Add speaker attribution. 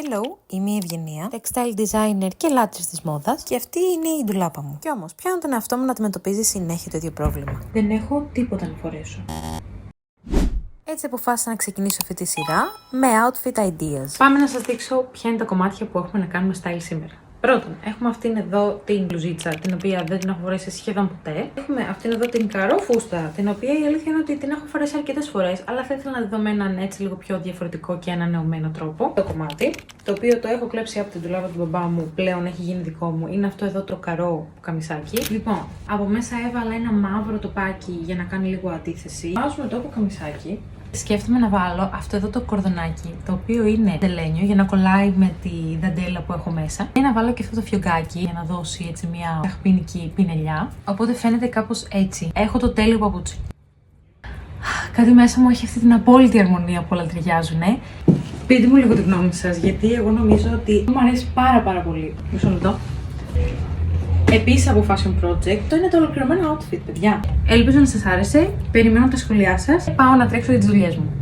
Speaker 1: Hello, είμαι η Ευγενία, textile designer και λάτρης της μόδας και αυτή είναι η ντουλάπα μου. Κι όμως, πιάνω τον εαυτό μου να αντιμετωπίζει συνέχεια το ίδιο πρόβλημα. Δεν έχω τίποτα να φορέσω. Έτσι αποφάσισα να ξεκινήσω αυτή τη σειρά με outfit ideas. Πάμε να σας δείξω ποια είναι τα κομμάτια που έχουμε να κάνουμε style σήμερα. Πρώτον, έχουμε αυτήν εδώ την μπλουζίτσα, την οποία δεν την έχω φορέσει σχεδόν ποτέ. Έχουμε αυτήν εδώ την καρό φούστα, την οποία η αλήθεια είναι ότι την έχω φορέσει αρκετές φορές, αλλά θα ήθελα να τη δω με έναν έτσι λίγο πιο διαφορετικό και ανανεωμένο τρόπο. Το κομμάτι, το οποίο το έχω κλέψει από την ντουλάπα του μπαμπά μου, πλέον έχει γίνει δικό μου, είναι αυτό εδώ το καρό καμισάκι. Λοιπόν, από μέσα έβαλα ένα μαύρο τοπάκι για να κάνει λίγο αντίθεση. Βάζουμε το καμισάκι. Σκέφτομαι να βάλω αυτό εδώ το κορδονάκι, το οποίο είναι ντελένιο για να κολλάει με τη δαντέλα που έχω μέσα. Και να βάλω και αυτό το φιωγκάκι για να δώσει έτσι μια αχπίνικη πινελιά. Οπότε φαίνεται κάπως έτσι. Έχω το τέλειο παπούτσι. Κάτι μέσα μου έχει αυτή την απόλυτη αρμονία που όλα ταιριάζουνε. Πείτε μου λίγο τη γνώμη σας, γιατί εγώ νομίζω ότι μου αρέσει πάρα πολύ. Μισό λεπτό. Επίσης από Fashion Project, το είναι το ολοκληρωμένο outfit, παιδιά. Ελπίζω να σας άρεσε, περιμένω τα σχόλιά σας. Πάω να τρέξω για τις δουλειές μου.